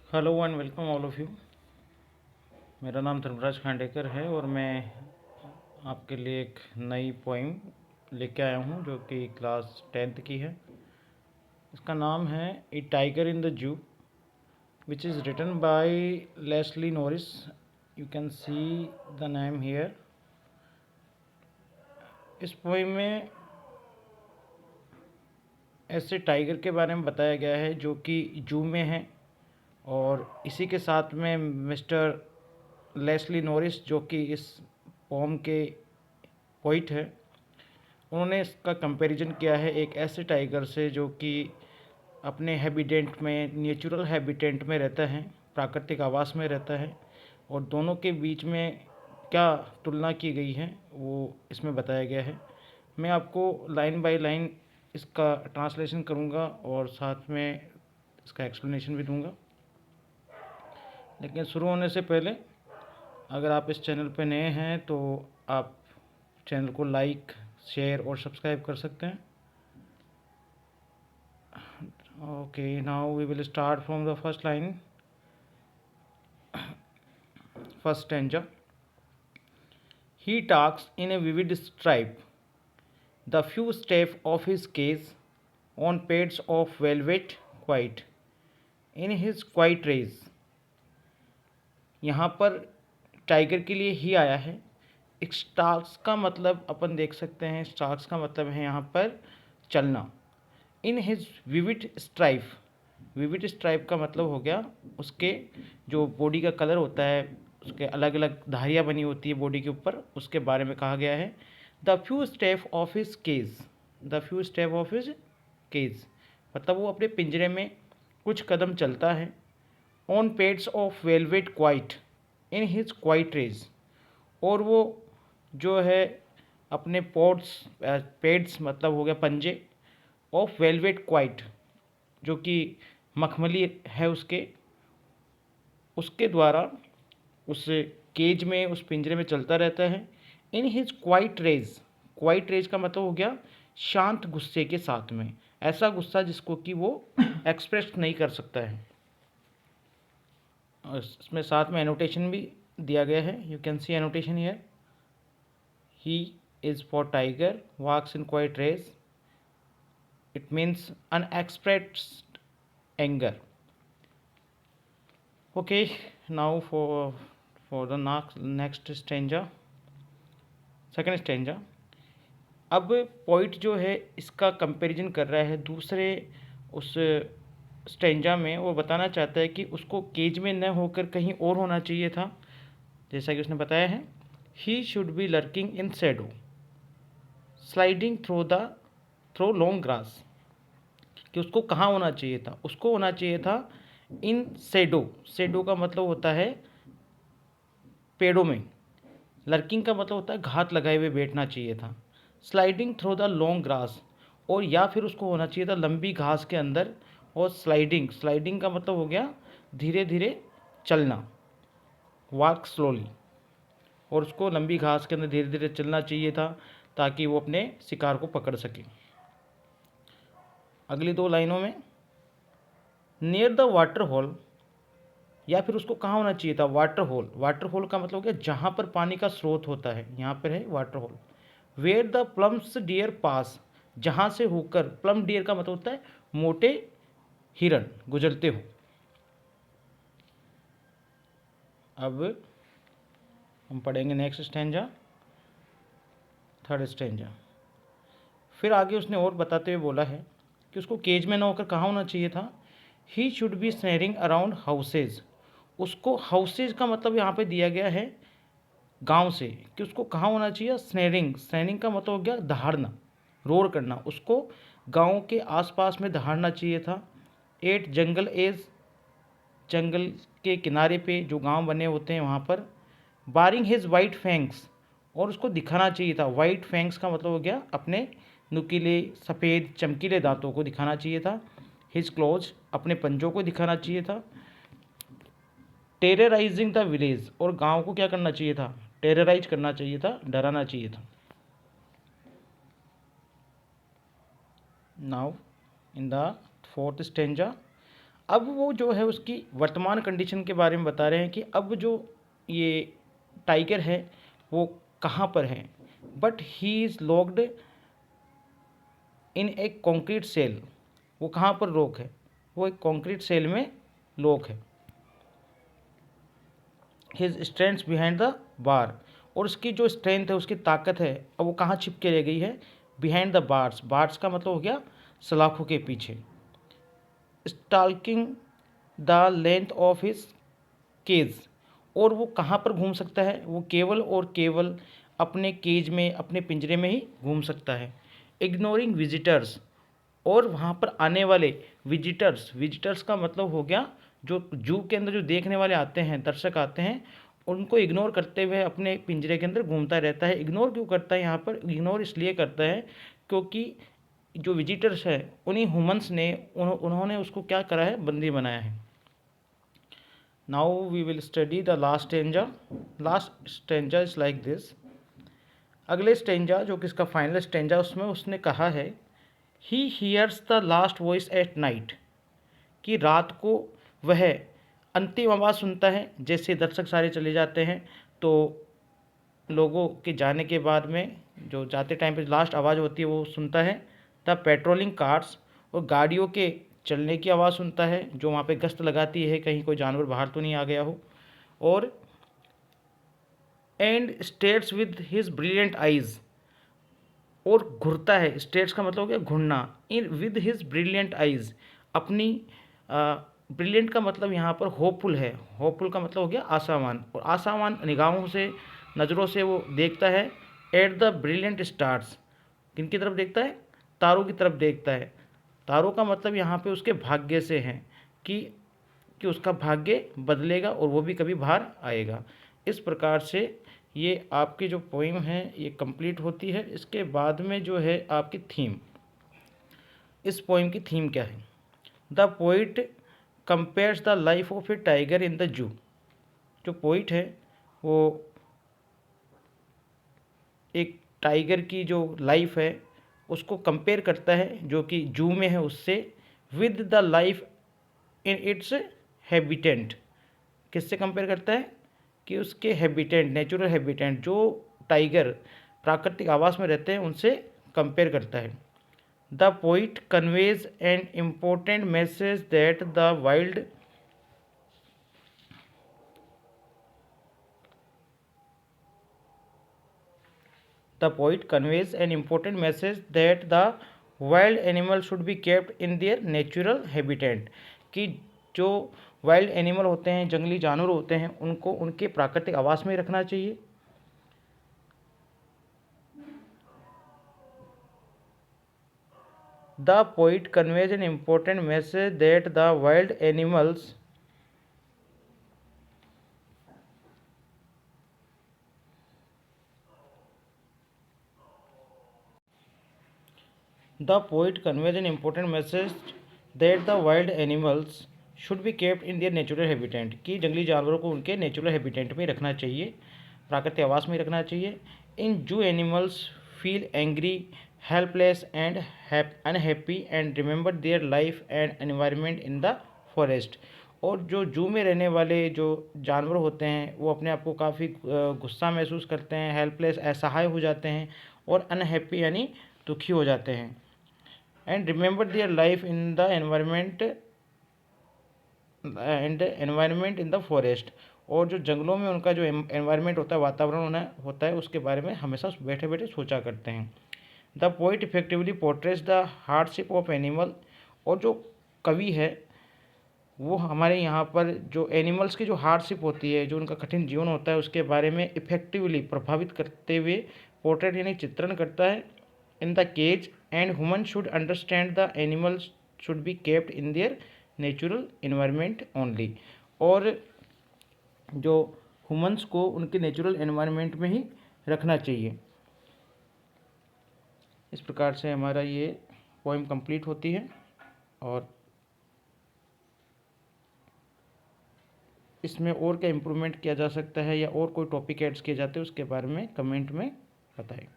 Hello and welcome all of you. मेरा नाम धर्मराज खांडेकर है और मैं आपके लिए एक नई पोइम लेके आया हूँ जो कि क्लास 10th की है। इसका नाम है ए tiger in the zoo, which is written by Leslie Norris. You can see the name here. इस पोइम में ऐसे टाइगर के बारे में बताया गया है जो कि जू में है, और इसी के साथ में मिस्टर लेस्ली नॉरिस जो कि इस पोम के पोइट है, उन्होंने इसका कंपैरिजन किया है एक ऐसे टाइगर से जो कि अपने हैबिटेट में, नेचुरल हैबिटेट में रहता है, प्राकृतिक आवास में रहता है, और दोनों के बीच में क्या तुलना की गई है वो इसमें बताया गया है। मैं आपको लाइन बाय लाइन इसका ट्रांसलेशन करूँगा और साथ में इसका एक्सप्लेनेशन भी दूंगा। लेकिन शुरू होने से पहले अगर आप इस चैनल पर नए हैं तो आप चैनल को लाइक, शेयर और सब्सक्राइब कर सकते हैं। Okay, now we will start from the first line. First stanza. He talks in a vivid stripe, the few steps of his case on pads of velvet quiet, in his quiet rays. यहाँ पर tiger के लिए ही आया है। Starks का मतलब अपन देख सकते हैं, स्टार्क्स का मतलब है यहाँ पर चलना। In his vivid stripe, vivid stripe का मतलब हो गया उसके जो बॉडी का कलर होता है, उसके अलग अलग धारियाँ बनी होती है बॉडी के ऊपर, उसके बारे में कहा गया है। The few step of his cage, the few step of his cage मतलब वो अपने पिंजरे में कुछ कदम चलता है। On pads of velvet quiet, in his quiet rage, और वो जो है अपने पोड्स, पेड्स मतलब हो गया पंजे, ऑफ वेलवेट क्वाइट जो कि मखमली है उसके, उसके द्वारा उस केज में, उस पिंजरे में चलता रहता है। In his quiet rage, quiet rage का मतलब हो गया शांत गुस्से के साथ में, ऐसा गुस्सा जिसको कि वो एक्सप्रेस नहीं कर सकता है। और इसमें साथ में एनोटेशन भी दिया गया है। You can see annotation here. He is for tiger walks in quiet rage, it means unexpressed anger. Okay, now for the next stanza, second stanza. अब पोइट जो है इसका कंपैरिजन कर रहा है दूसरे उस स्टेंजा में। वो बताना चाहता है कि उसको केज में न होकर कहीं और होना चाहिए था, जैसा कि उसने बताया है। He should be lurking in shadow, sliding through long grass, कि उसको कहाँ होना चाहिए था, उसको होना चाहिए था इन शैडो। शैडो का मतलब होता है पेड़ों में। लर्किंग का मतलब होता है घात लगाए हुए बैठना चाहिए था। Sliding through the long grass, और या फिर उसको होना चाहिए था लंबी घास के अंदर। और स्लाइडिंग, स्लाइडिंग का मतलब हो गया धीरे धीरे चलना, वॉक स्लोली, और उसको लंबी घास के अंदर धीरे धीरे चलना चाहिए था ताकि वो अपने शिकार को पकड़ सके। अगली दो लाइनों में, नियर द वाटर होल, या फिर उसको कहाँ होना चाहिए था, वाटर होल। वाटर होल का मतलब हो गया जहाँ पर पानी का स्रोत होता है, यहाँ पर है water hole. Where the plumed deer pass, जहाँ से होकर, प्लम डियर का मतलब होता है मोटे हिरण गुजरते हो। अब हम पढ़ेंगे नेक्स्ट स्टेंजा, थर्ड स्टेंजा। फिर आगे उसने और बताते हुए बोला है कि उसको केज में ना होकर कहाँ होना चाहिए था। He should be snarling around houses, उसको हाउसेज का मतलब यहाँ पे दिया गया है गांव से, कि उसको कहाँ होना चाहिए। स्नेरिंग, स्नेरिंग का मतलब हो गया दहाड़ना, रोर करना, उसको गांव के आसपास में दहाड़ना चाहिए था। एट जंगल एज, जंगल के किनारे पे जो गांव बने होते हैं वहाँ पर। बारिंग हिज वाइट फैंक्स, और उसको दिखाना चाहिए था। वाइट फैंक्स का मतलब हो गया अपने नुकीले सफ़ेद चमकीले दांतों को दिखाना चाहिए था। हिज क्लोज, अपने पंजों को दिखाना चाहिए था। टेरराइजिंग द विलेज, और गांव को क्या करना चाहिए था, टेरराइज करना चाहिए था, डराना चाहिए था। Now in the fourth stanza, अब वो जो है उसकी वर्तमान कंडीशन के बारे में बता रहे हैं कि अब जो ये टाइगर है वो कहाँ पर है। But he is locked in a concrete cell. वो कहाँ पर लॉक है, वो एक कॉन्क्रीट सेल में लॉक है। His strength behind the bars, और उसकी जो स्ट्रेंथ है, उसकी ताकत है, अब वो कहाँ छिप के रह गई है, बिहाइंड द बार्स। बार्स का मतलब हो गया सलाखों के पीछे। Stalking the length of his cage, और वो कहाँ पर घूम सकता है, वो केवल और केवल अपने केज में, अपने पिंजरे में ही घूम सकता है। इग्नोरिंग विजिटर्स, और वहाँ पर आने वाले विजिटर्स, विजिटर्स का मतलब हो गया जो जू के अंदर जो देखने वाले आते हैं, दर्शक आते हैं, उनको इग्नोर करते हुए अपने पिंजरे के अंदर घूमता रहता है। इग्नोर क्यों करता है यहाँ पर, इग्नोर इसलिए करता है क्योंकि जो विजिटर्स है उन्हीं ह्यूमंस ने उन्होंने उसको क्या करा है, बंदी बनाया है। Now we will study the last stanza. Last stanza is like this. अगले स्टेंजा जो कि इसका फाइनल स्टेंजा, उसमें उसने कहा है he hears the last voice at night, कि रात को वह अंतिम आवाज़ सुनता है। जैसे दर्शक सारे चले जाते हैं तो लोगों के जाने के बाद में जो जाते टाइम पे लास्ट आवाज़ होती है वो सुनता है। द पेट्रोलिंग कार्स, और गाड़ियों के चलने की आवाज़ सुनता है जो वहाँ पे गश्त लगाती है, कहीं कोई जानवर बाहर तो नहीं आ गया हो। और and stares with his brilliant eyes, और घुरता है। स्टेट्स का मतलब हो गया घूरना। In with his brilliant eyes, अपनी ब्रिलियंट का मतलब यहाँ पर होपफुल है। होपफुल का मतलब हो गया आशावान, और आशावान निगाहों से, नज़रों से वो देखता है। एट द ब्रिलियंट स्टार्स, किन की तरफ देखता है, तारों की तरफ देखता है। तारों का मतलब यहाँ पे उसके भाग्य से है कि उसका भाग्य बदलेगा और वो भी कभी बाहर आएगा। इस प्रकार से ये आपकी जो पोइम है ये कंप्लीट होती है। इसके बाद में जो है आपकी थीम, इस पोइम की थीम क्या है। The poet compares the life of A tiger in the जू। जो पोइट है वो एक टाइगर की जो लाइफ है उसको कंपेयर करता है जो कि जू में है उससे, with the life in its habitant. किससे कंपेयर करता है, कि उसके हैबिटेंट, नेचुरल हैबिटेंट, जो टाइगर प्राकृतिक आवास में रहते हैं उनसे कंपेयर करता है। The poet conveys an important message that the wild The poet conveys an important message that the wild animals should be kept in their natural habitat, कि जो वाइल्ड एनिमल होते हैं, जंगली जानवर होते हैं, उनको उनके प्राकृतिक आवास में रखना चाहिए। The poet conveys an important message that the wild animals The poet conveys an important message that the wild animals should be kept in their natural habitat, कि जंगली जानवरों को उनके नेचुरल हैबिटेट में रखना चाहिए, प्राकृतिक आवास में रखना चाहिए। इन जू animals feel angry, helpless and unhappy and remember their life and environment in the forest. और जो जू में रहने वाले जो जानवर होते हैं वो अपने आप को काफ़ी गुस्सा महसूस करते हैं, हेल्पलेस, असहाय हो जाते हैं, और अनहैप्पी यानी दुखी हो जाते हैं। And remember their life in the environment in the forest, और जो जंगलों में उनका जो एनवायरमेंट होता है, वातावरण होता है, उसके बारे में हमेशा बैठे बैठे सोचा करते हैं। The poet effectively पोर्ट्रेस the hardship of animal, और जो कवि है वो हमारे यहाँ पर जो एनिमल्स की जो हार्डशिप होती है, जो उनका कठिन जीवन होता है, उसके बारे में इफेक्टिवली, प्रभावित करते हुए, पोर्ट्रेट यानी चित्रण करता है। In the cage and human should understand the animals should be kept in their natural environment only, और जो ह्यूमंस को उनके नेचुरल एनवायरनमेंट में ही रखना चाहिए। इस प्रकार से हमारा ये पोएम कंप्लीट होती है, और इसमें और क्या इम्प्रूवमेंट किया जा सकता है या और कोई टॉपिक ऐड्स किए जाते हैं उसके बारे में कमेंट में बताएं।